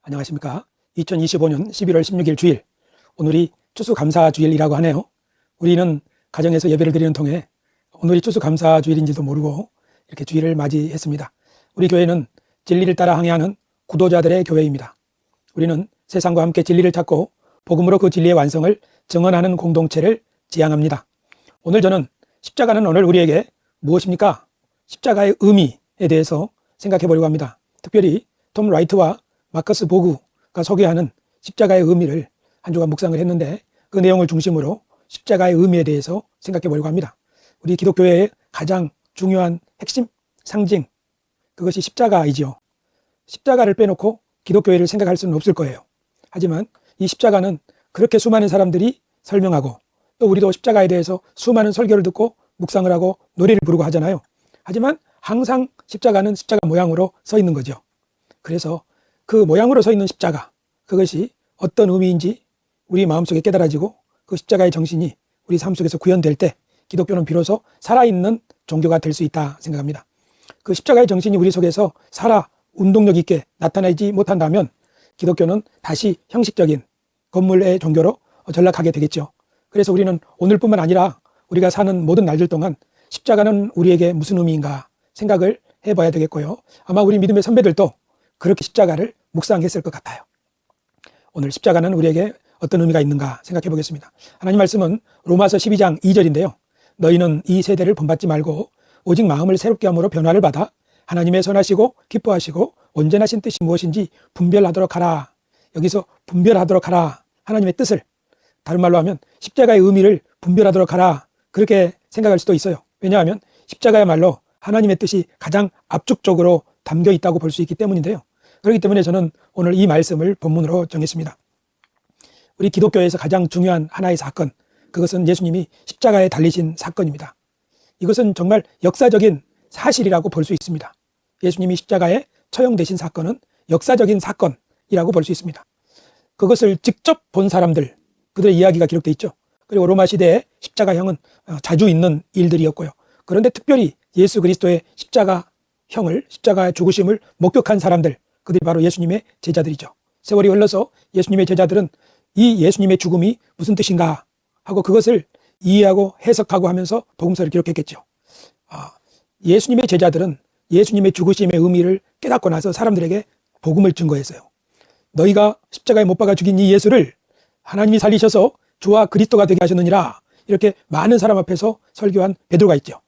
안녕하십니까. 2025년 11월 16일 주일, 오늘이 추수감사주일이라고 하네요. 우리는 가정에서 예배를 드리는 통에 오늘이 추수감사주일인지도 모르고 이렇게 주일을 맞이했습니다. 우리 교회는 진리를 따라 항해하는 구도자들의 교회입니다. 우리는 세상과 함께 진리를 찾고 복음으로 그 진리의 완성을 증언하는 공동체를 지향합니다. 오늘 저는 십자가는 오늘 우리에게 무엇입니까? 십자가의 의미에 대해서 생각해 보려고 합니다. 특별히 톰 라이트와 마커스 보그가 소개하는 십자가의 의미를 한 주간 묵상을 했는데, 그 내용을 중심으로 십자가의 의미에 대해서 생각해 보려고 합니다. 우리 기독교회의 가장 중요한 핵심 상징, 그것이 십자가이지요. 십자가를 빼놓고 기독교회를 생각할 수는 없을 거예요. 하지만 이 십자가는 그렇게 수많은 사람들이 설명하고, 또 우리도 십자가에 대해서 수많은 설교를 듣고 묵상을 하고 노래를 부르고 하잖아요. 하지만 항상 십자가는 십자가 모양으로 서 있는 거죠. 그래서 그 모양으로 서 있는 십자가, 그것이 어떤 의미인지 우리 마음속에 깨달아지고 그 십자가의 정신이 우리 삶 속에서 구현될 때 기독교는 비로소 살아있는 종교가 될 수 있다 생각합니다. 그 십자가의 정신이 우리 속에서 살아 운동력 있게 나타나지 못한다면 기독교는 다시 형식적인 건물의 종교로 전락하게 되겠죠. 그래서 우리는 오늘뿐만 아니라 우리가 사는 모든 날들 동안 십자가는 우리에게 무슨 의미인가 생각을 해봐야 되겠고요. 아마 우리 믿음의 선배들도 그렇게 십자가를 묵상했을 것 같아요. 오늘 십자가는 우리에게 어떤 의미가 있는가 생각해 보겠습니다. 하나님 말씀은 로마서 12장 2절인데요. 너희는 이 세대를 본받지 말고 오직 마음을 새롭게 함으로 변화를 받아 하나님의 선하시고 기뻐하시고 온전하신 뜻이 무엇인지 분별하도록 하라. 여기서 분별하도록 하라. 하나님의 뜻을, 다른 말로 하면 십자가의 의미를 분별하도록 하라. 그렇게 생각할 수도 있어요. 왜냐하면 십자가야말로 하나님의 뜻이 가장 압축적으로 담겨 있다고 볼 수 있기 때문인데요. 그렇기 때문에 저는 오늘 이 말씀을 본문으로 정했습니다. 우리 기독교에서 가장 중요한 하나의 사건, 그것은 예수님이 십자가에 달리신 사건입니다. 이것은 정말 역사적인 사실이라고 볼 수 있습니다. 예수님이 십자가에 처형되신 사건은 역사적인 사건이라고 볼 수 있습니다. 그것을 직접 본 사람들, 그들의 이야기가 기록되어 있죠. 그리고 로마 시대에 십자가형은 자주 있는 일들이었고요. 그런데 특별히 예수 그리스도의 십자가형을, 십자가의 죽으심을 목격한 사람들, 그들이 바로 예수님의 제자들이죠. 세월이 흘러서 예수님의 제자들은 이 예수님의 죽음이 무슨 뜻인가 하고 그것을 이해하고 해석하고 하면서 복음서를 기록했겠죠. 예수님의 제자들은 예수님의 죽으심의 의미를 깨닫고 나서 사람들에게 복음을 증거했어요. 너희가 십자가에 못 박아 죽인 이 예수를 하나님이 살리셔서 주와 그리스도가 되게 하셨느니라, 이렇게 많은 사람 앞에서 설교한 베드로가 있죠.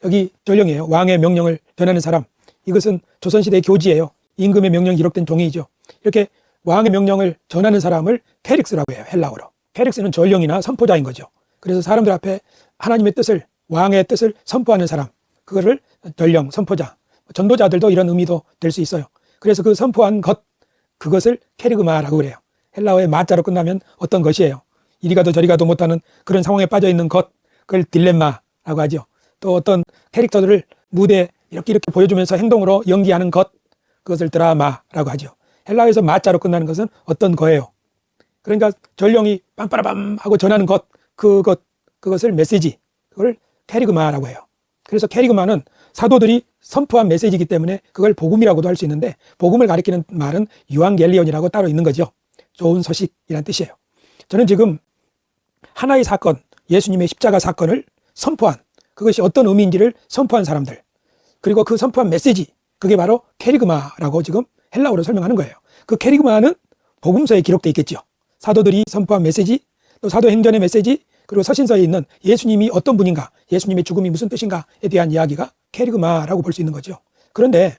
여기 전령이에요. 왕의 명령을 전하는 사람. 이것은 조선시대의 교지예요. 임금의 명령이 기록된 종이죠. 이렇게 왕의 명령을 전하는 사람을 캐릭스라고 해요. 헬라어로. 캐릭스는 전령이나 선포자인 거죠. 그래서 사람들 앞에 하나님의 뜻을, 왕의 뜻을 선포하는 사람, 그거를 전령, 선포자, 전도자들도 이런 의미도 될 수 있어요. 그래서 그 선포한 것, 그것을 캐리그마라고 그래요. 헬라어의 마자로 끝나면 어떤 것이에요. 이리 가도 저리 가도 못하는 그런 상황에 빠져 있는 것, 그걸 딜레마라고 하죠. 또 어떤 캐릭터들을 무대에 이렇게 보여주면서 행동으로 연기하는 것, 그것을 드라마라고 하죠. 헬라어에서 마자로 끝나는 것은 어떤 거예요. 그러니까 전령이 빰빠라밤 하고 전하는 것, 그것을 메시지, 그걸 캐리그마라고 해요. 그래서 캐리그마는 사도들이 선포한 메시지이기 때문에 그걸 복음이라고도 할 수 있는데, 복음을 가리키는 말은 유앙겔리온이라고 따로 있는 거죠. 좋은 소식이란 뜻이에요. 저는 지금 하나의 사건, 예수님의 십자가 사건을 선포한, 그것이 어떤 의미인지를 선포한 사람들, 그리고 그 선포한 메시지, 그게 바로 캐리그마라고 지금 헬라어로 설명하는 거예요. 그 캐리그마는 복음서에 기록되어 있겠죠. 사도들이 선포한 메시지, 또 사도행전의 메시지, 그리고 서신서에 있는 예수님이 어떤 분인가, 예수님의 죽음이 무슨 뜻인가에 대한 이야기가 캐리그마라고 볼 수 있는 거죠. 그런데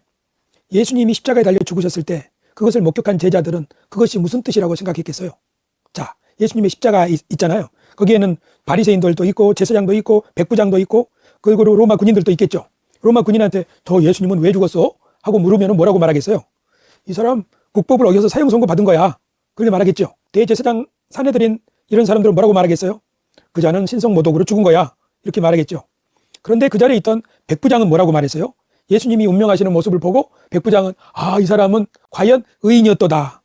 예수님이 십자가에 달려 죽으셨을 때 그것을 목격한 제자들은 그것이 무슨 뜻이라고 생각했겠어요? 자, 예수님의 십자가 있잖아요. 거기에는 바리새인들도 있고 제사장도 있고 백부장도 있고, 그리고 로마 군인들도 있겠죠. 로마 군인한테 저 예수님은 왜 죽었어? 하고 물으면 뭐라고 말하겠어요? 이 사람 국법을 어겨서 사형 선고 받은 거야. 그렇게 말하겠죠. 대제사장 사내들인 이런 사람들은 뭐라고 말하겠어요? 그 자는 신성모독으로 죽은 거야. 이렇게 말하겠죠. 그런데 그 자리에 있던 백부장은 뭐라고 말했어요? 예수님이 운명하시는 모습을 보고 백부장은 이 사람은 과연 의인이었도다,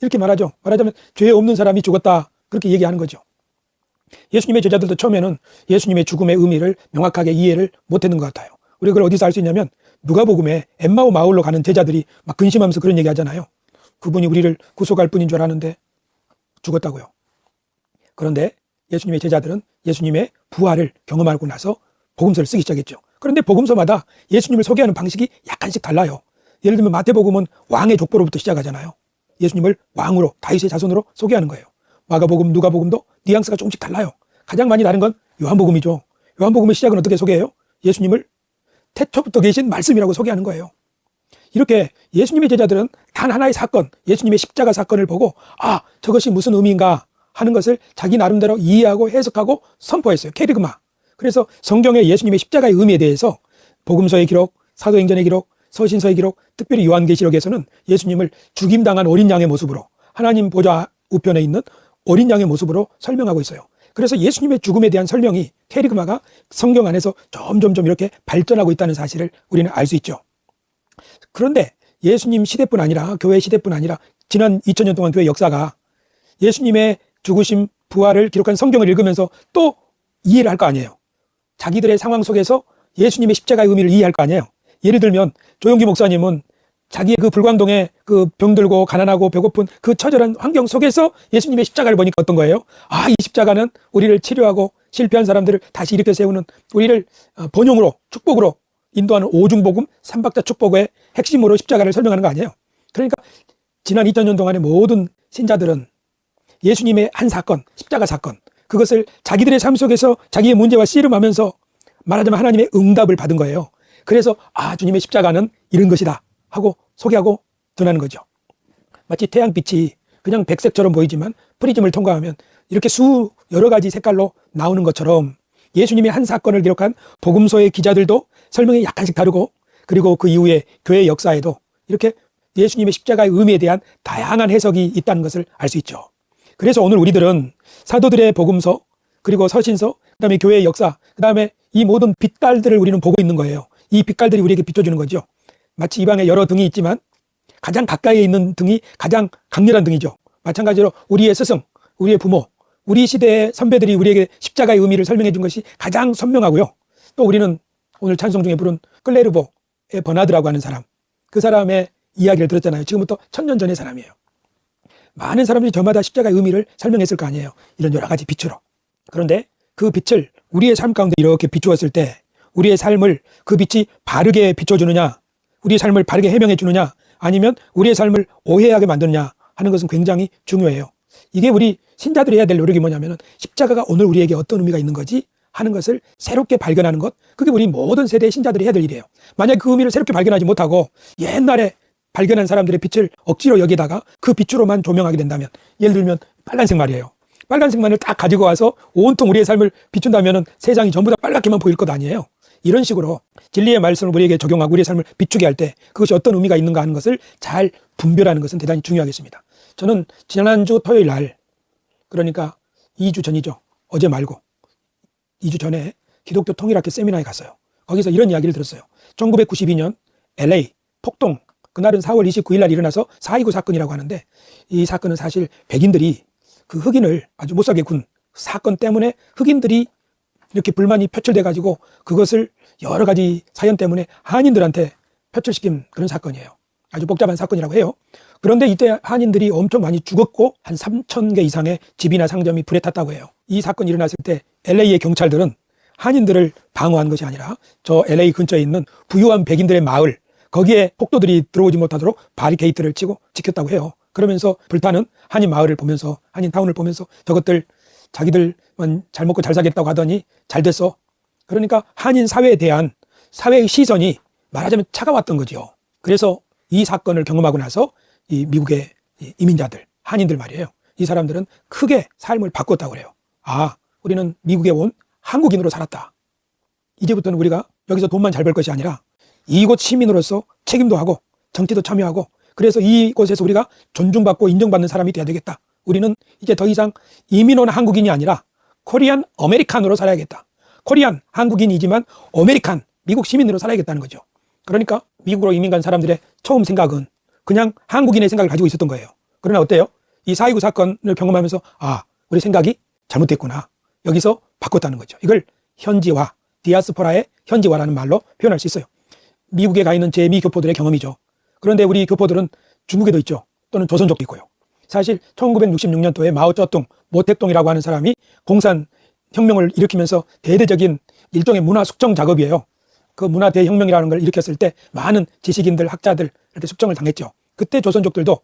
이렇게 말하죠. 말하자면 죄 없는 사람이 죽었다, 그렇게 얘기하는 거죠. 예수님의 제자들도 처음에는 예수님의 죽음의 의미를 명확하게 이해를 못했는 것 같아요. 우리가 그걸 어디서 알 수 있냐면 누가복음에 엠마오 마을로 가는 제자들이 막 근심하면서 그런 얘기 하잖아요. 그분이 우리를 구속할 뿐인 줄 알았는데 죽었다고요. 그런데 예수님의 제자들은 예수님의 부활을 경험하고 나서 복음서를 쓰기 시작했죠. 그런데 복음서마다 예수님을 소개하는 방식이 약간씩 달라요. 예를 들면 마태복음은 왕의 족보로부터 시작하잖아요. 예수님을 왕으로, 다윗의 자손으로 소개하는 거예요. 마가복음, 누가복음도 뉘앙스가 조금씩 달라요. 가장 많이 다른 건 요한복음이죠. 요한복음의 시작은 어떻게 소개해요? 예수님을 태초부터 계신 말씀이라고 소개하는 거예요. 이렇게 예수님의 제자들은 단 하나의 사건, 예수님의 십자가 사건을 보고 아, 저것이 무슨 의미인가 하는 것을 자기 나름대로 이해하고 해석하고 선포했어요. 케르그마. 그래서 성경의 예수님의 십자가의 의미에 대해서 복음서의 기록, 사도행전의 기록, 서신서의 기록, 특별히 요한계시록에서는 예수님을 죽임당한 어린 양의 모습으로 하나님 보좌 우편에 있는 어린 양의 모습으로 설명하고 있어요. 그래서 예수님의 죽음에 대한 설명이 케르그마가 성경 안에서 점점점 이렇게 발전하고 있다는 사실을 우리는 알 수 있죠. 그런데 예수님 시대뿐 아니라 교회 시대뿐 아니라 지난 2000년 동안 교회 역사가 예수님의 죽으심, 부활을 기록한 성경을 읽으면서 또 이해를 할 거 아니에요. 자기들의 상황 속에서 예수님의 십자가의 의미를 이해할 거 아니에요. 예를 들면 조용기 목사님은 자기의 그 불광동에 그 병들고 가난하고 배고픈 그 처절한 환경 속에서 예수님의 십자가를 보니까 어떤 거예요? 아, 이 십자가는 우리를 치료하고 실패한 사람들을 다시 일으켜 세우는 우리를 번영으로 축복으로 인도하는 오중복음 삼박자 축복의 핵심으로 십자가를 설명하는 거 아니에요. 그러니까 지난 2000년 동안의 모든 신자들은 예수님의 한 사건, 십자가 사건, 그것을 자기들의 삶 속에서 자기의 문제와 씨름하면서 말하자면 하나님의 응답을 받은 거예요. 그래서 아, 주님의 십자가는 이런 것이다 하고 소개하고 전하는 거죠. 마치 태양빛이 그냥 백색처럼 보이지만 프리즘을 통과하면 이렇게 여러 가지 색깔로 나오는 것처럼 예수님의 한 사건을 기록한 복음서의 기자들도 설명이 약간씩 다르고, 그리고 그 이후에 교회 역사에도 이렇게 예수님의 십자가의 의미에 대한 다양한 해석이 있다는 것을 알 수 있죠. 그래서 오늘 우리들은 사도들의 복음서, 그리고 서신서, 그다음에 교회의 역사, 그다음에 이 모든 빛깔들을 우리는 보고 있는 거예요. 이 빛깔들이 우리에게 비춰주는 거죠. 마치 이 방에 여러 등이 있지만 가장 가까이에 있는 등이 가장 강렬한 등이죠. 마찬가지로 우리의 스승, 우리의 부모, 우리 시대의 선배들이 우리에게 십자가의 의미를 설명해 준 것이 가장 선명하고요. 또 우리는 오늘 찬송 중에 부른 클레르보의 버나드라고 하는 사람, 그 사람의 이야기를 들었잖아요. 지금부터 1000년 전의 사람이에요. 많은 사람들이 저마다 십자가의 의미를 설명했을 거 아니에요. 이런 여러 가지 빛으로. 그런데 그 빛을 우리의 삶 가운데 이렇게 비추었을 때 우리의 삶을 그 빛이 바르게 비춰주느냐, 우리의 삶을 바르게 해명해 주느냐, 아니면 우리의 삶을 오해하게 만드느냐 하는 것은 굉장히 중요해요. 이게 우리 신자들이 해야 될 노력이 뭐냐면 십자가가 오늘 우리에게 어떤 의미가 있는 거지 하는 것을 새롭게 발견하는 것, 그게 우리 모든 세대의 신자들이 해야 될 일이에요. 만약 그 의미를 새롭게 발견하지 못하고 옛날에 발견한 사람들의 빛을 억지로 여기다가 그 빛으로만 조명하게 된다면, 예를 들면 빨간색 말이에요. 빨간색만을 딱 가지고 와서 온통 우리의 삶을 비춘다면 세상이 전부 다 빨갛게만 보일 것 아니에요. 이런 식으로 진리의 말씀을 우리에게 적용하고 우리의 삶을 비추게 할 때 그것이 어떤 의미가 있는가 하는 것을 잘 분별하는 것은 대단히 중요하겠습니다. 저는 지난주 토요일 날, 그러니까 2주 전이죠. 어제 말고 2주 전에 기독교 통일학회 세미나에 갔어요. 거기서 이런 이야기를 들었어요. 1992년 LA 폭동, 그날은 4월 29일 날 일어나서 4.29 사건이라고 하는데, 이 사건은 사실 백인들이 그 흑인을 아주 못살게 군 사건 때문에 흑인들이 이렇게 불만이 표출돼 가지고 그것을 여러 가지 사연 때문에 한인들한테 표출시킨 그런 사건이에요. 아주 복잡한 사건이라고 해요. 그런데 이때 한인들이 엄청 많이 죽었고 한 3,000개 이상의 집이나 상점이 불에 탔다고 해요. 이 사건이 일어났을 때 LA의 경찰들은 한인들을 방어한 것이 아니라 저 LA 근처에 있는 부유한 백인들의 마을, 거기에 폭도들이 들어오지 못하도록 바리케이트를 치고 지켰다고 해요. 그러면서 불타는 한인 마을을 보면서, 한인 타운을 보면서 저것들 자기들만 잘 먹고 잘 살겠다고 하더니 잘 됐어. 그러니까 한인 사회에 대한 사회의 시선이 말하자면 차가웠던 거죠. 그래서 이 사건을 경험하고 나서 이 미국의 이민자들, 한인들 말이에요. 이 사람들은 크게 삶을 바꿨다고 그래요. 아, 우리는 미국에 온 한국인으로 살았다. 이제부터는 우리가 여기서 돈만 잘 벌 것이 아니라 이곳 시민으로서 책임도 하고 정치도 참여하고, 그래서 이곳에서 우리가 존중받고 인정받는 사람이 돼야 되겠다. 우리는 이제 더 이상 이민 온 한국인이 아니라 코리안 아메리칸으로 살아야겠다. 코리안 한국인이지만 아메리칸 미국 시민으로 살아야겠다는 거죠. 그러니까 미국으로 이민 간 사람들의 처음 생각은 그냥 한국인의 생각을 가지고 있었던 거예요. 그러나 어때요? 이 4.29 사건을 경험하면서 아, 우리 생각이 잘못됐구나. 여기서 바꿨다는 거죠. 이걸 현지화, 디아스포라의 현지화라는 말로 표현할 수 있어요. 미국에 가 있는 재미 교포들의 경험이죠. 그런데 우리 교포들은 중국에도 있죠. 또는 조선족도 있고요. 사실 1966년도에 마오쩌둥, 모택동이라고 하는 사람이 공산혁명을 일으키면서 대대적인 일종의 문화 숙청 작업이에요. 그 문화 대혁명이라는 걸 일으켰을 때 많은 지식인들, 학자들 이렇게 숙청을 당했죠. 그때 조선족들도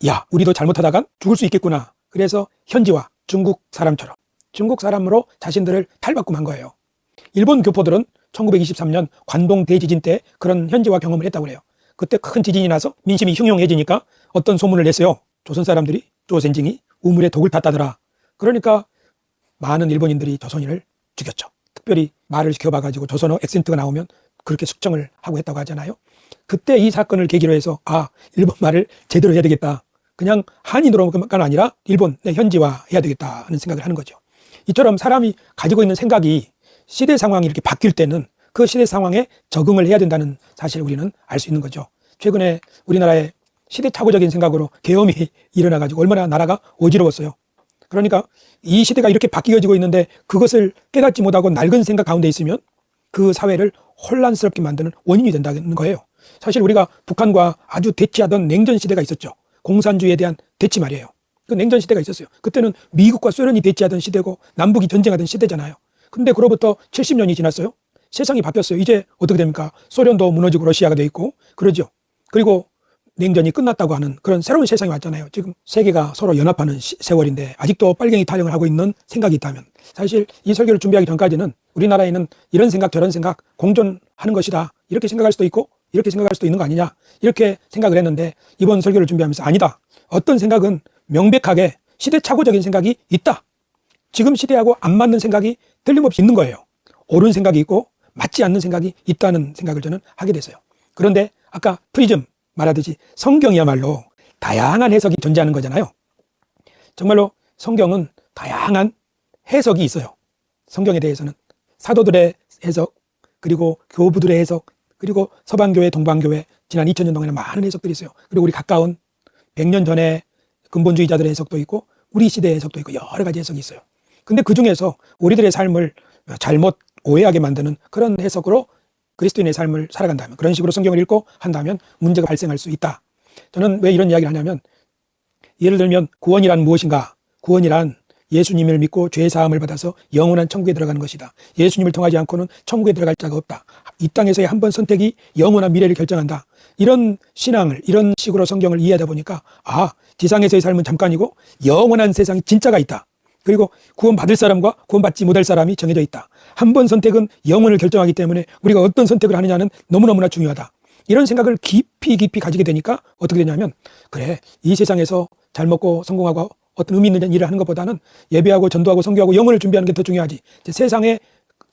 야, 우리도 잘못하다간 죽을 수 있겠구나. 그래서 현지화, 중국 사람처럼 중국 사람으로 자신들을 탈바꿈한 거예요. 일본 교포들은 1923년 관동 대지진 때 그런 현지화 경험을 했다고 그래요. 그때 큰 지진이 나서 민심이 흉흉해지니까 어떤 소문을 냈어요. 조선 사람들이 조선징이 우물에 독을 탔다더라. 그러니까 많은 일본인들이 조선인을 죽였죠. 특별히 말을 시켜봐가지고 조선어 액센트가 나오면 그렇게 숙청을 하고 했다고 하잖아요. 그때 이 사건을 계기로 해서 일본 말을 제대로 해야 되겠다. 그냥 한인으로만 아니라 일본 현지화 해야 되겠다 하는 생각을 하는 거죠. 이처럼 사람이 가지고 있는 생각이 시대 상황이 이렇게 바뀔 때는 그 시대 상황에 적응을 해야 된다는 사실을 우리는 알 수 있는 거죠. 최근에 우리나라에 시대착오적인 생각으로 계엄이 일어나가지고 얼마나 나라가 어지러웠어요. 그러니까 이 시대가 이렇게 바뀌어지고 있는데 그것을 깨닫지 못하고 낡은 생각 가운데 있으면 그 사회를 혼란스럽게 만드는 원인이 된다는 거예요. 사실 우리가 북한과 아주 대치하던 냉전 시대가 있었죠. 공산주의에 대한 대치 말이에요. 그 냉전 시대가 있었어요. 그때는 미국과 소련이 대치하던 시대고 남북이 전쟁하던 시대잖아요. 근데 그로부터 70년이 지났어요. 세상이 바뀌었어요. 이제 어떻게 됩니까? 소련도 무너지고 러시아가 돼 있고 그러죠. 그리고 냉전이 끝났다고 하는 그런 새로운 세상이 왔잖아요. 지금 세계가 서로 연합하는 세월인데 아직도 빨갱이 타령을 하고 있는 생각이 있다면 사실 이 설교를 준비하기 전까지는 우리나라에는 이런 생각 저런 생각 공존하는 것이다. 이렇게 생각할 수도 있고 이렇게 생각할 수도 있는 거 아니냐. 이렇게 생각을 했는데 이번 설교를 준비하면서 아니다. 어떤 생각은 명백하게 시대착오적인 생각이 있다. 지금 시대하고 안 맞는 생각이 틀림없이 있는 거예요. 옳은 생각이 있고 맞지 않는 생각이 있다는 생각을 저는 하게 됐어요. 그런데 아까 프리즘 말하듯이 성경이야말로 다양한 해석이 존재하는 거잖아요. 정말로 성경은 다양한 해석이 있어요. 성경에 대해서는 사도들의 해석, 그리고 교부들의 해석, 그리고 서방교회, 동방교회 지난 2000년 동안에 많은 해석들이 있어요. 그리고 우리 가까운 100년 전에 근본주의자들의 해석도 있고 우리 시대의 해석도 있고 여러 가지 해석이 있어요. 근데 그 중에서 우리들의 삶을 잘못 오해하게 만드는 그런 해석으로 그리스도인의 삶을 살아간다면, 그런 식으로 성경을 읽고 한다면 문제가 발생할 수 있다. 저는 왜 이런 이야기를 하냐면, 예를 들면 구원이란 무엇인가? 구원이란 예수님을 믿고 죄 사함을 받아서 영원한 천국에 들어가는 것이다. 예수님을 통하지 않고는 천국에 들어갈 자가 없다. 이 땅에서의 한 번 선택이 영원한 미래를 결정한다. 이런 신앙을 이런 식으로 성경을 이해하다 보니까 지상에서의 삶은 잠깐이고 영원한 세상이 진짜가 있다. 그리고 구원받을 사람과 구원받지 못할 사람이 정해져 있다. 한 번 선택은 영혼을 결정하기 때문에 우리가 어떤 선택을 하느냐는 너무너무나 중요하다. 이런 생각을 깊이 가지게 되니까 어떻게 되냐면, 그래, 이 세상에서 잘 먹고 성공하고 어떤 의미 있는 일을 하는 것보다는 예배하고 전도하고 선교하고 영혼을 준비하는 게 더 중요하지. 세상에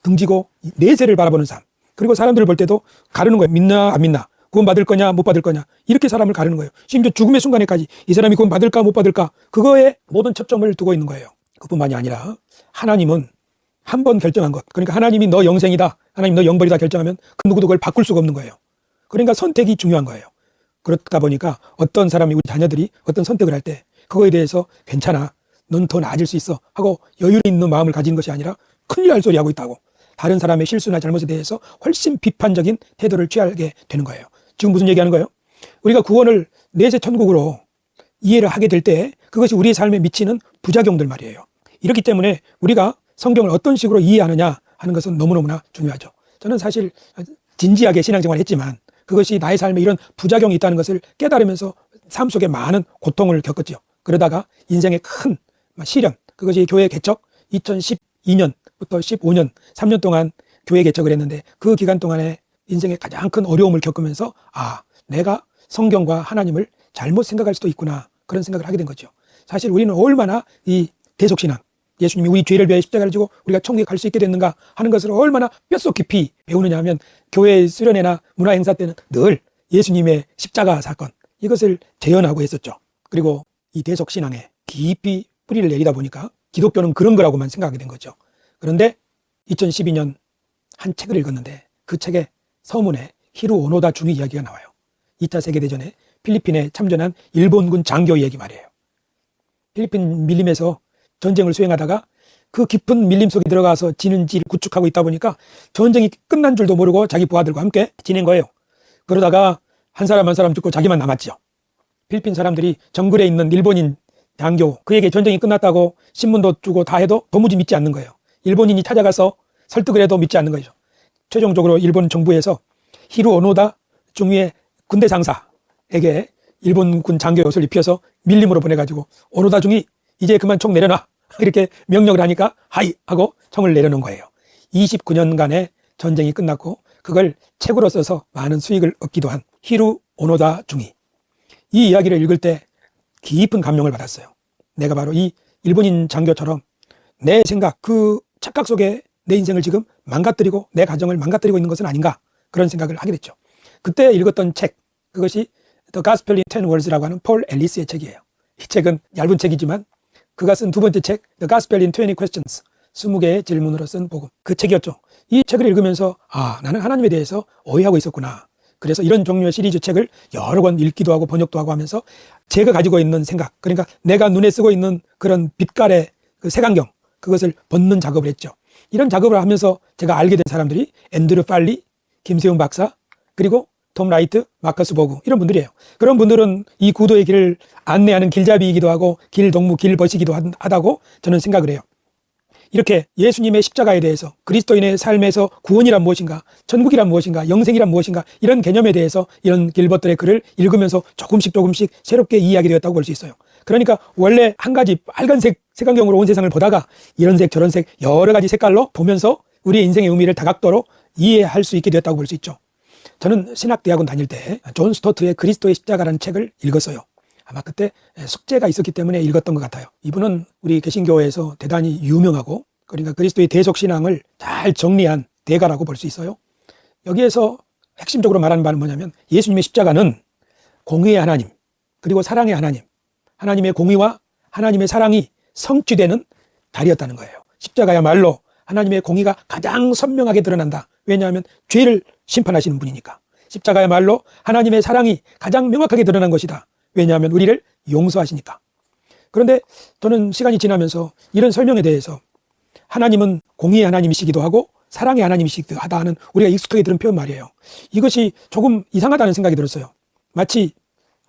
등지고 내세를 바라보는 삶. 그리고 사람들을 볼 때도 가르는 거예요. 믿나 안 믿나, 구원받을 거냐 못 받을 거냐, 이렇게 사람을 가르는 거예요. 심지어 죽음의 순간에까지 이 사람이 구원받을까 못 받을까, 그거에 모든 초점을 두고 있는 거예요. 그뿐만이 아니라 하나님은 한 번 결정한 것, 그러니까 하나님이 너 영생이다, 하나님 너 영벌이다 결정하면 그 누구도 그걸 바꿀 수가 없는 거예요. 그러니까 선택이 중요한 거예요. 그렇다 보니까 어떤 사람이, 우리 자녀들이 어떤 선택을 할 때 그거에 대해서 괜찮아, 넌 더 나아질 수 있어 하고 여유 있는 마음을 가지는 것이 아니라 큰일 날 소리 하고 있다고 다른 사람의 실수나 잘못에 대해서 훨씬 비판적인 태도를 취하게 되는 거예요. 지금 무슨 얘기하는 거예요? 우리가 구원을 내세 천국으로 이해를 하게 될 때 그것이 우리의 삶에 미치는 부작용들 말이에요. 이렇기 때문에 우리가 성경을 어떤 식으로 이해하느냐 하는 것은 너무너무나 중요하죠. 저는 사실 진지하게 신앙생활을 했지만 그것이 나의 삶에 이런 부작용이 있다는 것을 깨달으면서 삶 속에 많은 고통을 겪었죠. 그러다가 인생의 큰 시련, 그것이 교회 개척 2012년부터 15년 3년 동안 교회 개척을 했는데, 그 기간 동안에 인생의 가장 큰 어려움을 겪으면서 내가 성경과 하나님을 잘못 생각할 수도 있구나, 그런 생각을 하게 된 거죠. 사실 우리는 얼마나 이 대속신앙, 예수님이 우리 죄를 위하여 십자가를 지고 우리가 천국에 갈 수 있게 됐는가 하는 것을 얼마나 뼛속 깊이 배우느냐 하면, 교회 수련회나 문화 행사 때는 늘 예수님의 십자가 사건, 이것을 재현하고 했었죠. 그리고 이 대속신앙에 깊이 뿌리를 내리다 보니까 기독교는 그런 거라고만 생각하게 된 거죠. 그런데 2012년 한 책을 읽었는데 그 책의 서문에 히루 오노다 중의 이야기가 나와요. 2차 세계대전에 필리핀에 참전한 일본군 장교 얘기 말이에요. 필리핀 밀림에서 전쟁을 수행하다가 그 깊은 밀림 속에 들어가서 지는지를 구축하고 있다 보니까 전쟁이 끝난 줄도 모르고 자기 부하들과 함께 지낸 거예요. 그러다가 한 사람 한 사람 죽고 자기만 남았죠. 필리핀 사람들이 정글에 있는 일본인 장교, 그에게 전쟁이 끝났다고 신문도 주고 다 해도 도무지 믿지 않는 거예요. 일본인이 찾아가서 설득을 해도 믿지 않는 거죠. 최종적으로 일본 정부에서 히루 오노다 중위의 군대 상사에게 일본군 장교 옷을 입혀서 밀림으로 보내가지고 오노다 중위 이제 그만 총 내려놔 이렇게 명령을 하니까 하이 하고 총을 내려놓은 거예요. 29년간의 전쟁이 끝났고 그걸 책으로 써서 많은 수익을 얻기도 한 히루 오노다 중위. 이 이야기를 읽을 때 깊은 감명을 받았어요. 내가 바로 이 일본인 장교처럼 내 생각, 그 착각 속에 내 인생을 지금 망가뜨리고 내 가정을 망가뜨리고 있는 것은 아닌가, 그런 생각을 하게 됐죠. 그때 읽었던 책, 그것이 The Gospel in 10 Words라고 하는 폴 앨리스의 책이에요. 이 책은 얇은 책이지만 그가 쓴 두 번째 책 The Gospel in 20 Questions, 20개의 질문으로 쓴 복음, 그 책이었죠. 이 책을 읽으면서 나는 하나님에 대해서 오해하고 있었구나. 그래서 이런 종류의 시리즈 책을 여러 권 읽기도 하고 번역도 하고 하면서 제가 가지고 있는 생각, 그러니까 내가 눈에 쓰고 있는 그런 빛깔의 그 색안경, 그것을 벗는 작업을 했죠. 이런 작업을 하면서 제가 알게 된 사람들이 앤드류 팔리, 김세훈 박사, 그리고 톰 라이트, 마커스 보그, 이런 분들이에요. 그런 분들은 이 구도의 길을 안내하는 길잡이이기도 하고 길동무, 길벗이기도 하다고 저는 생각을 해요. 이렇게 예수님의 십자가에 대해서, 그리스도인의 삶에서 구원이란 무엇인가, 천국이란 무엇인가, 영생이란 무엇인가, 이런 개념에 대해서 이런 길벗들의 글을 읽으면서 조금씩 새롭게 이해하게 되었다고 볼 수 있어요. 그러니까 원래 한 가지 빨간색 색안경으로 온 세상을 보다가 이런 색 저런 색 여러 가지 색깔로 보면서 우리의 인생의 의미를 다각도로 이해할 수 있게 되었다고 볼 수 있죠. 저는 신학대학원 다닐 때 존 스토트의 그리스도의 십자가라는 책을 읽었어요. 아마 그때 숙제가 있었기 때문에 읽었던 것 같아요. 이분은 우리 개신교회에서 대단히 유명하고, 그러니까 그리스도의 대속신앙을 잘 정리한 대가라고 볼 수 있어요. 여기에서 핵심적으로 말하는 바는 뭐냐면 예수님의 십자가는 공의의 하나님, 그리고 사랑의 하나님, 하나님의 공의와 하나님의 사랑이 성취되는 달이었다는 거예요. 십자가야말로 하나님의 공의가 가장 선명하게 드러난다. 왜냐하면 죄를 심판하시는 분이니까. 십자가야말로 하나님의 사랑이 가장 명확하게 드러난 것이다. 왜냐하면 우리를 용서하시니까. 그런데 저는 시간이 지나면서 이런 설명에 대해서 하나님은 공의의 하나님이시기도 하고 사랑의 하나님이시기도 하다는 우리가 익숙하게 들은 표현 말이에요. 이것이 조금 이상하다는 생각이 들었어요. 마치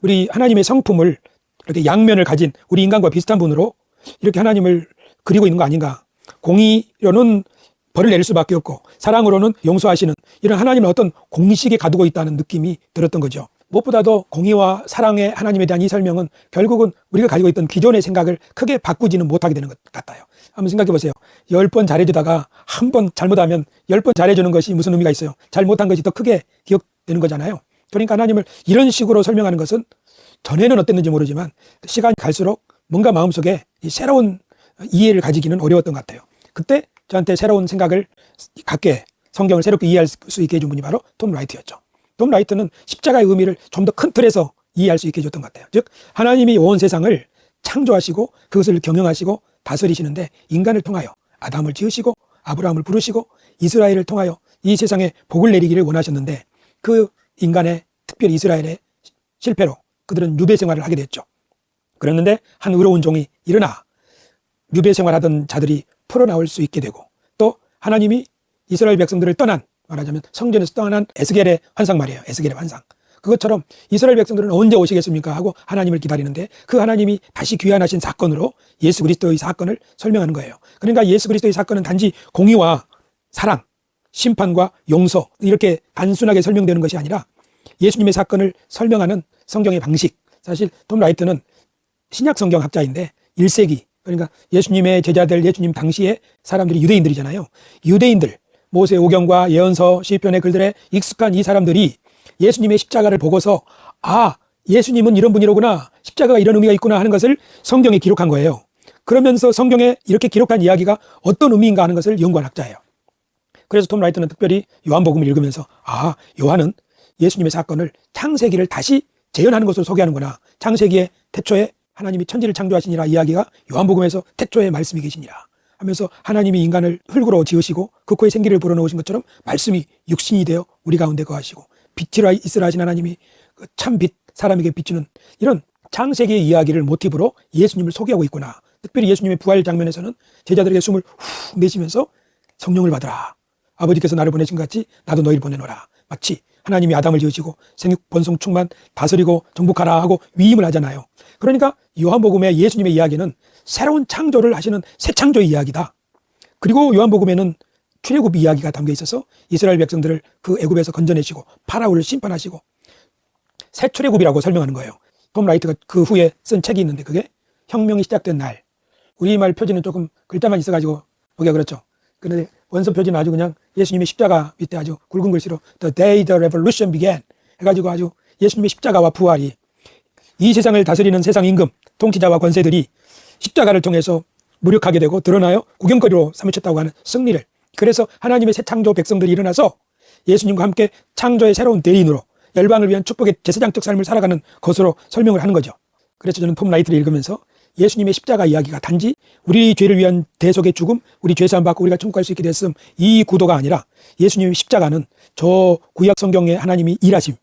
우리 하나님의 성품을 이렇게 양면을 가진 우리 인간과 비슷한 분으로 이렇게 하나님을 그리고 있는 거 아닌가. 공의로는 벌을 내릴 수밖에 없고 사랑으로는 용서하시는 이런 하나님은 어떤 공식에 가두고 있다는 느낌이 들었던 거죠. 무엇보다도 공의와 사랑의 하나님에 대한 이 설명은 결국은 우리가 가지고 있던 기존의 생각을 크게 바꾸지는 못하게 되는 것 같아요. 한번 생각해 보세요. 10번 잘해주다가 한 번 잘못하면 10번 잘해주는 것이 무슨 의미가 있어요? 잘못한 것이 더 크게 기억되는 거잖아요. 그러니까 하나님을 이런 식으로 설명하는 것은 전에는 어땠는지 모르지만 시간이 갈수록 뭔가 마음속에 새로운 이해를 가지기는 어려웠던 것 같아요. 그때 저한테 새로운 생각을 갖게, 성경을 새롭게 이해할 수 있게 해준 분이 바로 톰 라이트였죠. 톰 라이트는 십자가의 의미를 좀 더 큰 틀에서 이해할 수 있게 해줬던 것 같아요. 즉 하나님이 온 세상을 창조하시고 그것을 경영하시고 다스리시는데 인간을 통하여 아담을 지으시고 아브라함을 부르시고 이스라엘을 통하여 이 세상에 복을 내리기를 원하셨는데 그 인간의, 특별히 이스라엘의 실패로 그들은 유배 생활을 하게 됐죠. 그랬는데 한 의로운 종이 일어나 유배 생활하던 자들이 풀어나올 수 있게 되고, 또 하나님이 이스라엘 백성들을 떠난, 말하자면 성전에서 떠난 에스겔의 환상 말이에요. 에스겔의 환상. 그것처럼 이스라엘 백성들은 언제 오시겠습니까 하고 하나님을 기다리는데 그 하나님이 다시 귀환하신 사건으로 예수 그리스도의 사건을 설명하는 거예요. 그러니까 예수 그리스도의 사건은 단지 공의와 사랑, 심판과 용서 이렇게 단순하게 설명되는 것이 아니라 예수님의 사건을 설명하는 성경의 방식. 사실 톰 라이트는 신약 성경 학자인데 1세기, 그러니까 예수님의 제자들, 예수님 당시의 사람들이 유대인들이잖아요. 유대인들, 모세 오경과 예언서, 시편의 글들에 익숙한 이 사람들이 예수님의 십자가를 보고서 예수님은 이런 분이로구나, 십자가가 이런 의미가 있구나 하는 것을 성경에 기록한 거예요. 그러면서 성경에 이렇게 기록한 이야기가 어떤 의미인가 하는 것을 연구한 학자예요. 그래서 톰 라이트는 특별히 요한복음을 읽으면서 요한은 예수님의 사건을 창세기를 다시 재현하는 것으로 소개하는구나. 창세기의 태초에 하나님이 천지를 창조하시니라 이야기가 요한복음에서 태초에 말씀이 계시니라 하면서 하나님이 인간을 흙으로 지으시고 그 코에 생기를 불어넣으신 것처럼 말씀이 육신이 되어 우리 가운데 거하시고 빛이라 있으라 하신 하나님이 참 빛, 사람에게 비추는 이런 창세기의 이야기를 모티브로 예수님을 소개하고 있구나. 특별히 예수님의 부활 장면에서는 제자들에게 숨을 후 내쉬면서 성령을 받으라. 아버지께서 나를 보내신 것 같이 나도 너희를 보내노라. 마치 하나님이 아담을 지으시고 생육 번성 충만 다스리고 정복하라 하고 위임을 하잖아요. 그러니까 요한복음의 예수님의 이야기는 새로운 창조를 하시는 새 창조의 이야기다. 그리고 요한복음에는 출애굽 이야기가 담겨 있어서 이스라엘 백성들을 그 애굽에서 건져내시고 파라오를 심판하시고 새 출애굽이라고 설명하는 거예요. 톰 라이트가 그 후에 쓴 책이 있는데 그게 혁명이 시작된 날. 우리말 표지는 조금 글자만 있어가지고 보기가 그렇죠. 그런데 원서 표지는 아주 그냥 예수님의 십자가 밑에 아주 굵은 글씨로 The day the revolution began 해가지고 아주 예수님의 십자가와 부활이 이 세상을 다스리는 세상 임금, 통치자와 권세들이 십자가를 통해서 무력하게 되고 드러나요 구경거리로 삼으셨다고 하는 승리를, 그래서 하나님의 새 창조 백성들이 일어나서 예수님과 함께 창조의 새로운 대인으로 열방을 위한 축복의 제사장적 삶을 살아가는 것으로 설명을 하는 거죠. 그래서 저는 톰 라이트를 읽으면서 예수님의 십자가 이야기가 단지 우리 죄를 위한 대속의 죽음, 우리 죄사함 받고 우리가 천국 갈 수 있게 됐음, 이 구도가 아니라 예수님의 십자가는 저 구약 성경에 하나님이 일하심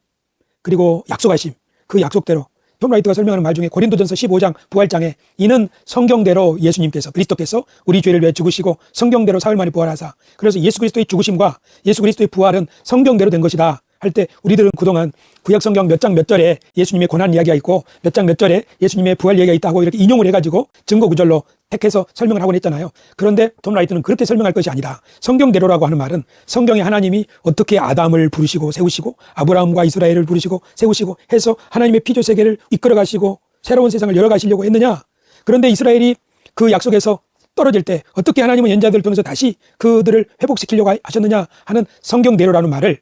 그리고 약속하심, 그 약속대로 톰 라이트가 설명하는 말 중에 고린도전서 15장 부활장에 이는 성경대로 예수님께서 그리스도께서 우리 죄를 위해 죽으시고 성경대로 사흘 만에 부활하사, 그래서 예수 그리스도의 죽으심과 예수 그리스도의 부활은 성경대로 된 것이다 할 때 우리들은 그동안 구약 성경 몇 장 몇 절에 예수님의 고난 이야기가 있고 몇 장 몇 절에 예수님의 부활 이야기가 있다고 이렇게 인용을 해가지고 증거 구절로 택해서 설명을 하곤 했잖아요. 그런데 톰 라이트는 그렇게 설명할 것이 아니라 성경대로라고 하는 말은 성경에 하나님이 어떻게 아담을 부르시고 세우시고 아브라함과 이스라엘을 부르시고 세우시고 해서 하나님의 피조 세계를 이끌어 가시고 새로운 세상을 열어가시려고 했느냐, 그런데 이스라엘이 그 약속에서 떨어질 때 어떻게 하나님은 연자들을 통해서 다시 그들을 회복시키려고 하셨느냐 하는 성경대로라는 말을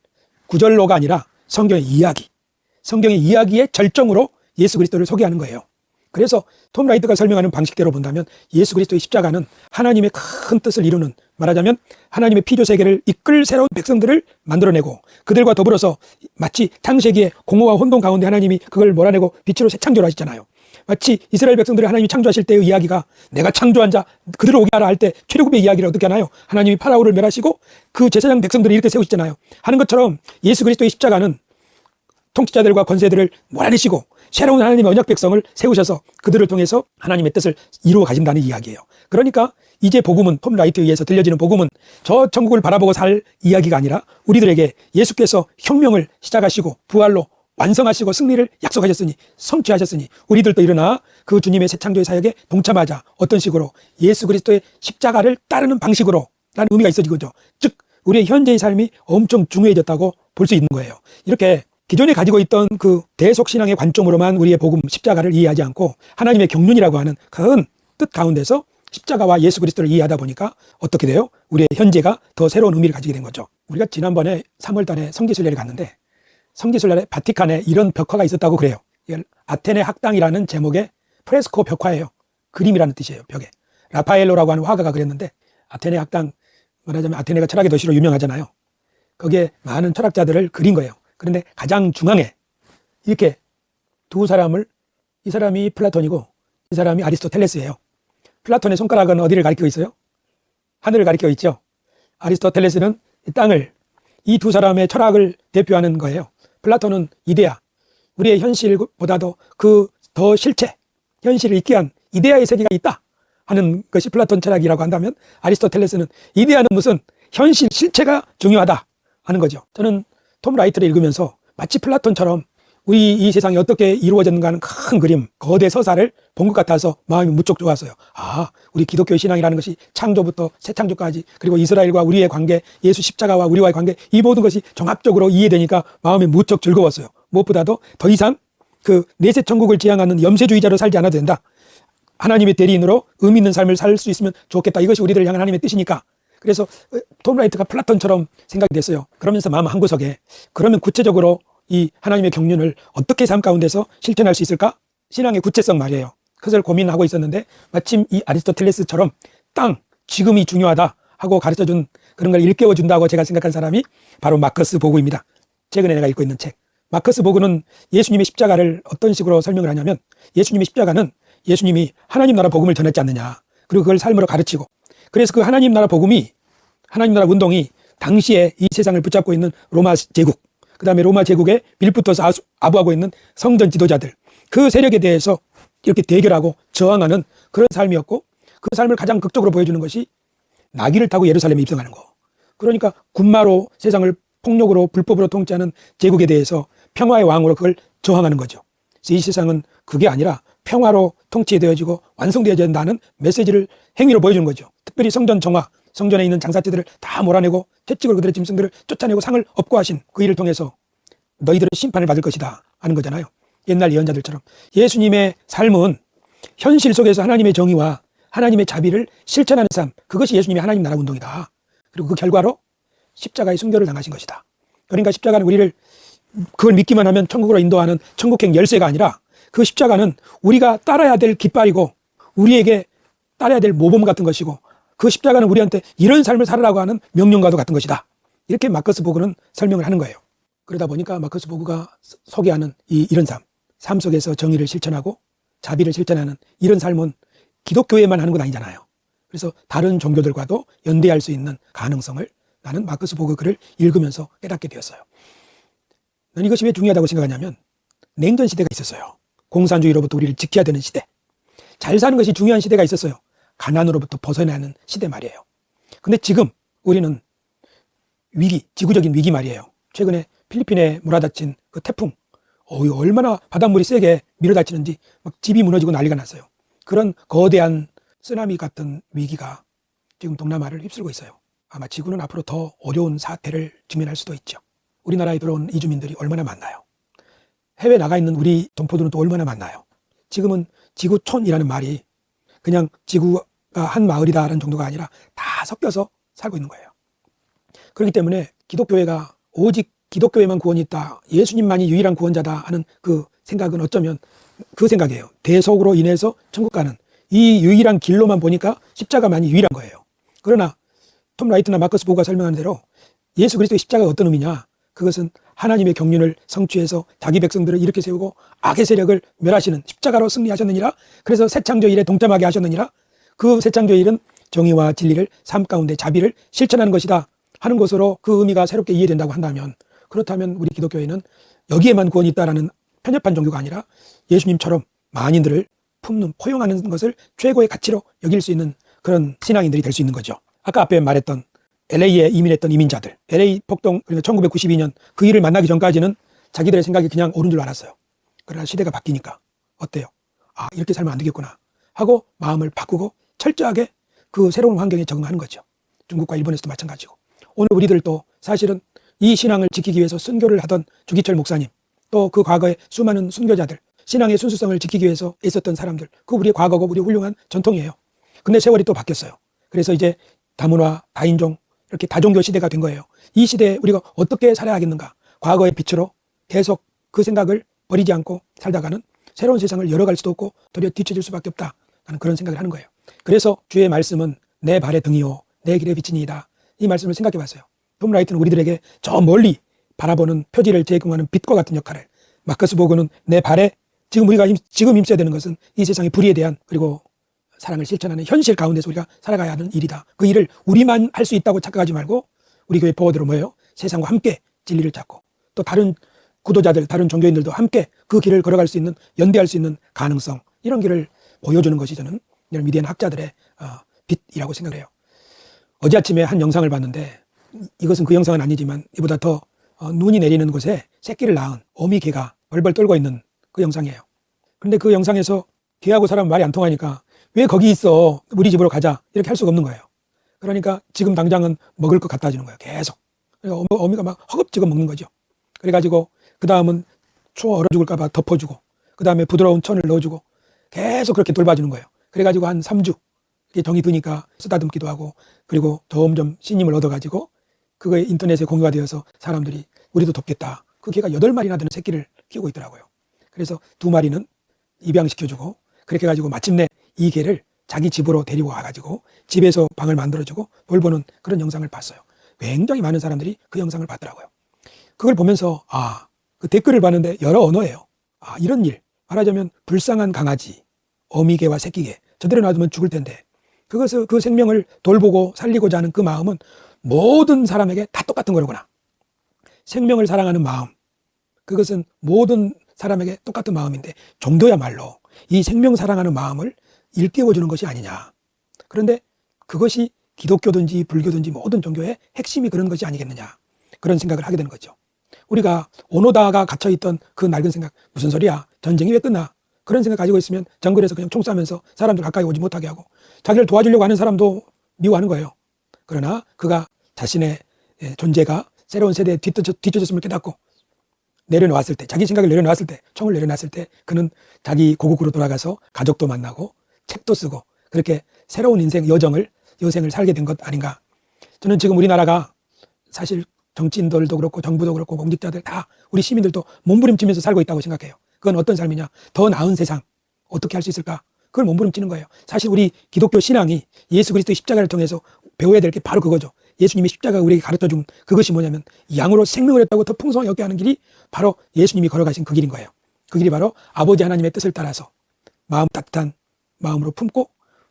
구절로가 아니라 성경의 이야기, 성경의 이야기의 절정으로 예수 그리스도를 소개하는 거예요. 그래서 톰 라이트가 설명하는 방식대로 본다면 예수 그리스도의 십자가는 하나님의 큰 뜻을 이루는, 말하자면 하나님의 피조 세계를 이끌 새로운 백성들을 만들어내고 그들과 더불어서 마치 창세기에 공허와 혼돈 가운데 하나님이 그걸 몰아내고 빛으로 새 창조를 하시잖아요. 마치 이스라엘 백성들을 하나님이 창조하실 때의 이야기가 내가 창조한 자 그들을 오게 하라 할 때 출애굽의 이야기를 어떻게 하나요? 하나님이 파라오를 멸하시고 그 제사장 백성들을 이렇게 세우시잖아요. 하는 것처럼 예수 그리스도의 십자가는 통치자들과 권세들을 몰아내시고 새로운 하나님의 언약 백성을 세우셔서 그들을 통해서 하나님의 뜻을 이루어 가신다는 이야기예요. 그러니까 이제 복음은, 톰 라이트에 의해서 들려지는 복음은 저 천국을 바라보고 살 이야기가 아니라 우리들에게 예수께서 혁명을 시작하시고 부활로 완성하시고 승리를 약속하셨으니 성취하셨으니 우리들도 일어나 그 주님의 새 창조의 사역에 동참하자. 어떤 식으로? 예수 그리스도의 십자가를 따르는 방식으로 라는 의미가 있어지거죠. 즉 우리의 현재의 삶이 엄청 중요해졌다고 볼 수 있는 거예요. 이렇게 기존에 가지고 있던 그 대속신앙의 관점으로만 우리의 복음 십자가를 이해하지 않고 하나님의 경륜이라고 하는 큰 뜻 가운데서 십자가와 예수 그리스도를 이해하다 보니까 어떻게 돼요? 우리의 현재가 더 새로운 의미를 가지게 된 거죠. 우리가 지난번에 3월 달에 성지순례를 갔는데 성지순례에 바티칸에 이런 벽화가 있었다고 그래요. 이걸 아테네 학당이라는 제목의 프레스코 벽화예요. 그림이라는 뜻이에요. 벽에. 라파엘로라고 하는 화가가 그랬는데 아테네 학당, 말하자면 아테네가 철학의 도시로 유명하잖아요. 거기에 많은 철학자들을 그린 거예요. 그런데 가장 중앙에 이렇게 두 사람을, 이 사람이 플라톤이고 이 사람이 아리스토텔레스예요. 플라톤의 손가락은 어디를 가리키고 있어요? 하늘을 가리키고 있죠. 아리스토텔레스는 이 땅을, 이 두 사람의 철학을 대표하는 거예요. 플라톤은 이데아, 우리의 현실보다도 그 더 실체, 현실을 있게 한 이데아의 세계가 있다 하는 것이 플라톤 철학이라고 한다면 아리스토텔레스는 이데아는 무슨 현실, 실체가 중요하다 하는 거죠. 저는 톰 라이트를 읽으면서 마치 플라톤처럼 우리 이 세상이 어떻게 이루어졌는가 하는 큰 그림, 거대 서사를 본 것 같아서 마음이 무척 좋았어요. 아, 우리 기독교 신앙이라는 것이 창조부터 새 창조까지, 그리고 이스라엘과 우리의 관계, 예수 십자가와 우리와의 관계, 이 모든 것이 종합적으로 이해되니까 마음이 무척 즐거웠어요. 무엇보다도 더 이상 그 내세 천국을 지향하는 염세주의자로 살지 않아도 된다. 하나님의 대리인으로 의미 있는 삶을 살 수 있으면 좋겠다. 이것이 우리들을 향한 하나님의 뜻이니까. 그래서 톰 라이트가 플라톤처럼 생각이 됐어요. 그러면서 마음 한구석에 그러면 구체적으로 이 하나님의 경륜을 어떻게 삶 가운데서 실천할 수 있을까? 신앙의 구체성 말이에요. 그것을 고민하고 있었는데 마침 이 아리스토텔레스처럼 땅, 지금이 중요하다 하고 가르쳐준 그런 걸 일깨워준다고 제가 생각한 사람이 바로 마커스 보그입니다. 최근에 내가 읽고 있는 책. 마커스 보그는 예수님의 십자가를 어떤 식으로 설명을 하냐면 예수님의 십자가는 예수님이 하나님 나라 복음을 전했지 않느냐. 그리고 그걸 삶으로 가르치고, 그래서 그 하나님 나라 복음이, 하나님 나라 운동이 당시에 이 세상을 붙잡고 있는 로마 제국, 그 다음에 로마 제국에 밀붙어서 아부하고 있는 성전 지도자들, 그 세력에 대해서 이렇게 대결하고 저항하는 그런 삶이었고, 그 삶을 가장 극적으로 보여주는 것이 나귀를 타고 예루살렘에 입성하는 거. 그러니까 군마로 세상을 폭력으로 불법으로 통치하는 제국에 대해서 평화의 왕으로 그걸 저항하는 거죠. 그래서 이 세상은 그게 아니라 평화로 통치되어지고 완성되어야 한다는 메시지를 행위로 보여주는 거죠. 특별히 성전 정화, 성전에 있는 장사체들을 다 몰아내고 채찍으로 그들의 짐승들을 쫓아내고 상을 업고하신 그 일을 통해서 너희들은 심판을 받을 것이다 하는 거잖아요. 옛날 예언자들처럼 예수님의 삶은 현실 속에서 하나님의 정의와 하나님의 자비를 실천하는 삶, 그것이 예수님의 하나님 나라 운동이다. 그리고 그 결과로 십자가의 순교를 당하신 것이다. 그러니까 십자가는 우리를 그걸 믿기만 하면 천국으로 인도하는 천국행 열쇠가 아니라 그 십자가는 우리가 따라야 될 깃발이고 우리에게 따라야 될 모범 같은 것이고 그 십자가는 우리한테 이런 삶을 살아라고 하는 명령과도 같은 것이다. 이렇게 마커스 보그는 설명을 하는 거예요. 그러다 보니까 마커스 보그가 소개하는 이런 삶 속에서 정의를 실천하고 자비를 실천하는 이런 삶은 기독교에만 하는 건 아니잖아요. 그래서 다른 종교들과도 연대할 수 있는 가능성을 나는 마커스 보그 글을 읽으면서 깨닫게 되었어요. 난 이것이 왜 중요하다고 생각하냐면 냉전 시대가 있었어요. 공산주의로부터 우리를 지켜야 되는 시대. 잘 사는 것이 중요한 시대가 있었어요. 가난으로부터 벗어나는 시대 말이에요. 근데 지금 우리는 위기, 지구적인 위기 말이에요. 최근에 필리핀에 몰아닥친 그 태풍, 얼마나 바닷물이 세게 밀어닥치는지 막 집이 무너지고 난리가 났어요. 그런 거대한 쓰나미 같은 위기가 지금 동남아를 휩쓸고 있어요. 아마 지구는 앞으로 더 어려운 사태를 직면할 수도 있죠. 우리나라에 들어온 이주민들이 얼마나 많나요? 해외 나가 있는 우리 동포들은 또 얼마나 많나요? 지금은 지구촌이라는 말이 그냥 지구가 한 마을이다라는 정도가 아니라 다 섞여서 살고 있는 거예요. 그렇기 때문에 기독교회가 오직 기독교에만 구원이 있다, 예수님만이 유일한 구원자다 하는 그 생각은 어쩌면 그 생각이에요. 대속으로 인해서 천국 가는 이 유일한 길로만 보니까 십자가만이 유일한 거예요. 그러나 톰 라이트나 마커스 보그가 설명한 대로 예수 그리스도의 십자가가 어떤 의미냐? 그것은 하나님의 경륜을 성취해서 자기 백성들을 일으켜 세우고 악의 세력을 멸하시는 십자가로 승리하셨느니라. 그래서 새 창조일에 동참하게 하셨느니라. 그 새 창조일은 정의와 진리를 삶 가운데 자비를 실천하는 것이다 하는 것으로 그 의미가 새롭게 이해된다고 한다면, 그렇다면 우리 기독교회는 여기에만 구원이 있다라는 편협한 종교가 아니라 예수님처럼 만인들을 품는, 포용하는 것을 최고의 가치로 여길 수 있는 그런 신앙인들이 될 수 있는 거죠. 아까 앞에 말했던 LA에 이민했던 이민자들, LA 폭동, 그러니까 1992년 그 일을 만나기 전까지는 자기들의 생각이 그냥 옳은 줄 알았어요. 그러나 시대가 바뀌니까 어때요? 아, 이렇게 살면 안 되겠구나 하고 마음을 바꾸고 철저하게 그 새로운 환경에 적응하는 거죠. 중국과 일본에서도 마찬가지고. 오늘 우리들도 사실은 이 신앙을 지키기 위해서 순교를 하던 주기철 목사님, 또 그 과거에 수많은 순교자들, 신앙의 순수성을 지키기 위해서 애썼던 사람들, 그 우리의 과거고 우리의 훌륭한 전통이에요. 근데 세월이 또 바뀌었어요. 그래서 이제 다문화, 다인종, 이렇게 다종교 시대가 된 거예요. 이 시대에 우리가 어떻게 살아야 하겠는가? 과거의 빛으로 계속 그 생각을 버리지 않고 살다가는 새로운 세상을 열어갈 수도 없고 도리어 뒤처질 수밖에 없다. 나는 그런 생각을 하는 거예요. 그래서 주의 말씀은 내 발의 등이요 내 길의 빛이니이다. 이 말씀을 생각해 봤어요. 톰 라이트는 우리들에게 저 멀리 바라보는 표지를 제공하는 빛과 같은 역할을, 마커스 보그는 내 발에 지금 우리가 지금 힘써야 되는 것은 이 세상의 불의에 대한, 그리고 사랑을 실천하는 현실 가운데서 우리가 살아가야 하는 일이다. 그 일을 우리만 할 수 있다고 착각하지 말고 우리 교회 포워드로 모여 세상과 함께 진리를 찾고 또 다른 구도자들, 다른 종교인들도 함께 그 길을 걸어갈 수 있는, 연대할 수 있는 가능성, 이런 길을 보여주는 것이 저는 이런 위대한 학자들의 빛이라고 생각을 해요. 어제 아침에 한 영상을 봤는데, 이것은 그 영상은 아니지만 이보다 더 눈이 내리는 곳에 새끼를 낳은 어미 개가 벌벌 떨고 있는 그 영상이에요. 그런데 그 영상에서 개하고 사람 말이 안 통하니까 왜 거기 있어? 우리 집으로 가자. 이렇게 할 수가 없는 거예요. 그러니까 지금 당장은 먹을 것 갖다 주는 거예요. 계속. 어미가 막 허겁지겁 먹는 거죠. 그래가지고 그 다음은 추워 얼어 죽을까 봐 덮어주고, 그 다음에 부드러운 천을 넣어주고 계속 그렇게 돌봐주는 거예요. 그래가지고 한 3주 정이 드니까 쓰다듬기도 하고, 그리고 점점 신임을 얻어가지고 그거에 인터넷에 공유가 되어서 사람들이 우리도 돕겠다. 그 개가 8마리나 되는 새끼를 키우고 있더라고요. 그래서 2마리는 입양시켜주고, 그렇게 해가지고 마침내 이 개를 자기 집으로 데리고 와가지고 집에서 방을 만들어주고 돌보는 그런 영상을 봤어요. 굉장히 많은 사람들이 그 영상을 봤더라고요. 그걸 보면서 그 댓글을 봤는데 여러 언어예요. 이런 일, 말하자면 불쌍한 강아지, 어미개와 새끼개, 저대로 놔두면 죽을 텐데 그것을, 그 생명을 돌보고 살리고자 하는 그 마음은 모든 사람에게 다 똑같은 거로구나. 생명을 사랑하는 마음, 그것은 모든 사람에게 똑같은 마음인데 종교야말로 이 생명 사랑하는 마음을 일깨워주는 것이 아니냐. 그런데 그것이 기독교든지 불교든지 모든 종교의 핵심이 그런 것이 아니겠느냐. 그런 생각을 하게 되는 거죠. 우리가 오노다가 갇혀있던 그 낡은 생각, 무슨 소리야? 전쟁이 왜 끝나? 그런 생각 가지고 있으면 정글에서 그냥 총 쏴면서 사람들 가까이 오지 못하게 하고 자기를 도와주려고 하는 사람도 미워하는 거예요. 그러나 그가 자신의 존재가 새로운 세대에 뒤처졌음을 깨닫고 내려놓았을 때, 자기 생각을 내려놓았을 때, 총을 내려놨을 때 그는 자기 고국으로 돌아가서 가족도 만나고 책도 쓰고 그렇게 새로운 인생 여생을 살게 된 것 아닌가. 저는 지금 우리나라가 사실 정치인들도 그렇고 정부도 그렇고 공직자들 다 우리 시민들도 몸부림치면서 살고 있다고 생각해요. 그건 어떤 삶이냐? 더 나은 세상 어떻게 할 수 있을까? 그걸 몸부림치는 거예요. 사실 우리 기독교 신앙이 예수 그리스도의 십자가를 통해서 배워야 될 게 바로 그거죠. 예수님이 십자가가 우리에게 가르쳐준 그것이 뭐냐면 양으로 생명을 얻다고 더 풍성하게 얻게 하는 길이 바로 예수님이 걸어가신 그 길인 거예요. 그 길이 바로 아버지 하나님의 뜻을 따라서 마음 따뜻한 마음으로 품고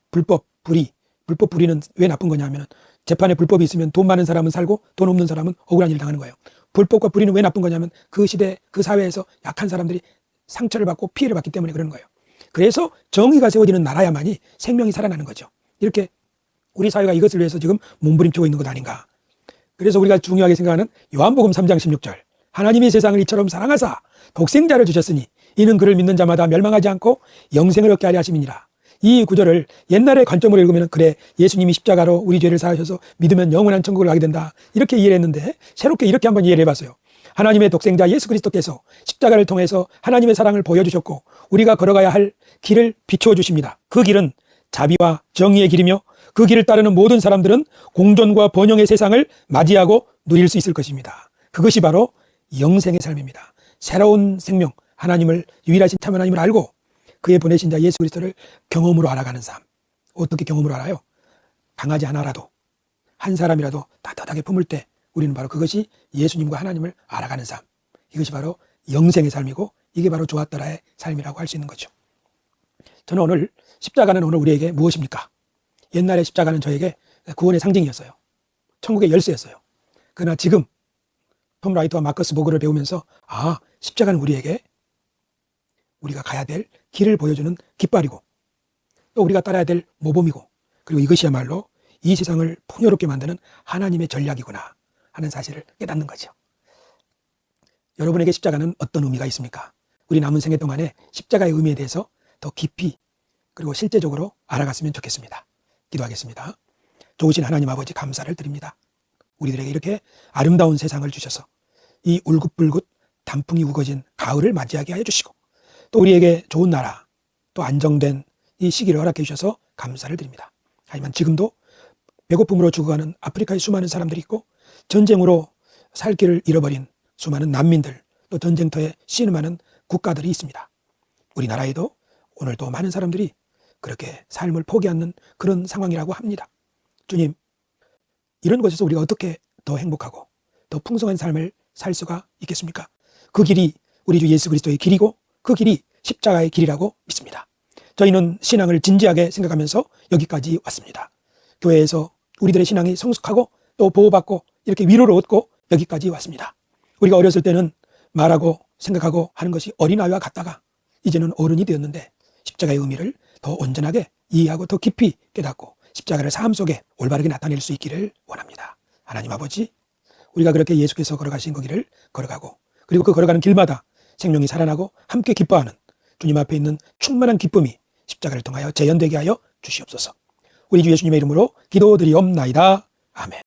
불법 불의는 왜 나쁜 거냐 하면 재판에 불법이 있으면 돈 많은 사람은 살고 돈 없는 사람은 억울한 일 당하는 거예요. 불법과 불의는 왜 나쁜 거냐면 그 시대 그 사회에서 약한 사람들이 상처를 받고 피해를 받기 때문에 그러는 거예요. 그래서 정의가 세워지는 나라야만이 생명이 살아나는 거죠. 이렇게 우리 사회가 이것을 위해서 지금 몸부림치고 있는 것 아닌가. 그래서 우리가 중요하게 생각하는 요한복음 3장 16절 하나님이 세상을 이처럼 사랑하사 독생자를 주셨으니 이는 그를 믿는 자마다 멸망하지 않고 영생을 얻게 하려 하심이니라. 이 구절을 옛날의 관점으로 읽으면 그래 예수님이 십자가로 우리 죄를 사하셔서 믿으면 영원한 천국을 가게 된다 이렇게 이해를 했는데 새롭게 이렇게 한번 이해를 해봤어요. 하나님의 독생자 예수 그리스도께서 십자가를 통해서 하나님의 사랑을 보여주셨고 우리가 걸어가야 할 길을 비추어 주십니다. 그 길은 자비와 정의의 길이며 그 길을 따르는 모든 사람들은 공존과 번영의 세상을 맞이하고 누릴 수 있을 것입니다. 그것이 바로 영생의 삶입니다. 새로운 생명, 하나님을 유일하신 참 하나님을 알고 그의 보내신 자 예수 그리스도를 경험으로 알아가는 삶. 어떻게 경험으로 알아요? 당하지 않아라도 한 사람이라도 따뜻하게 품을 때 우리는 바로 그것이 예수님과 하나님을 알아가는 삶. 이것이 바로 영생의 삶이고 이게 바로 조아떠라의 삶이라고 할 수 있는 거죠. 저는 오늘 십자가는 오늘 우리에게 무엇입니까? 옛날에 십자가는 저에게 구원의 상징이었어요. 천국의 열쇠였어요. 그러나 지금 톰 라이트와 마커스 보그를 배우면서 십자가는 우리에게 우리가 가야 될 길을 보여주는 깃발이고 또 우리가 따라야 될 모범이고 그리고 이것이야말로 이 세상을 풍요롭게 만드는 하나님의 전략이구나 하는 사실을 깨닫는 거죠. 여러분에게 십자가는 어떤 의미가 있습니까? 우리 남은 생애 동안에 십자가의 의미에 대해서 더 깊이 그리고 실제적으로 알아갔으면 좋겠습니다. 기도하겠습니다. 좋으신 하나님 아버지 감사를 드립니다. 우리들에게 이렇게 아름다운 세상을 주셔서 이 울긋불긋 단풍이 우거진 가을을 맞이하게 하여 주시고 또 우리에게 좋은 나라 또 안정된 이 시기를 허락해 주셔서 감사를 드립니다. 하지만 지금도 배고픔으로 죽어가는 아프리카의 수많은 사람들이 있고 전쟁으로 살 길을 잃어버린 수많은 난민들 또 전쟁터에 신음하는 국가들이 있습니다. 우리나라에도 오늘도 많은 사람들이 그렇게 삶을 포기하는 그런 상황이라고 합니다. 주님, 이런 곳에서 우리가 어떻게 더 행복하고 더 풍성한 삶을 살 수가 있겠습니까? 그 길이 우리 주 예수 그리스도의 길이고 그 길이 십자가의 길이라고 믿습니다. 저희는 신앙을 진지하게 생각하면서 여기까지 왔습니다. 교회에서 우리들의 신앙이 성숙하고 또 보호받고 이렇게 위로를 얻고 여기까지 왔습니다. 우리가 어렸을 때는 말하고 생각하고 하는 것이 어린아이와 같다가 이제는 어른이 되었는데 십자가의 의미를 더 온전하게 이해하고 더 깊이 깨닫고 십자가를 삶 속에 올바르게 나타낼 수 있기를 원합니다. 하나님 아버지, 우리가 그렇게 예수께서 걸어가신 그 길을 걸어가고 그리고 그 걸어가는 길마다 생명이 살아나고 함께 기뻐하는 주님 앞에 있는 충만한 기쁨이 십자가를 통하여 재현되게 하여 주시옵소서. 우리 주 예수님의 이름으로 기도드리옵나이다. 아멘.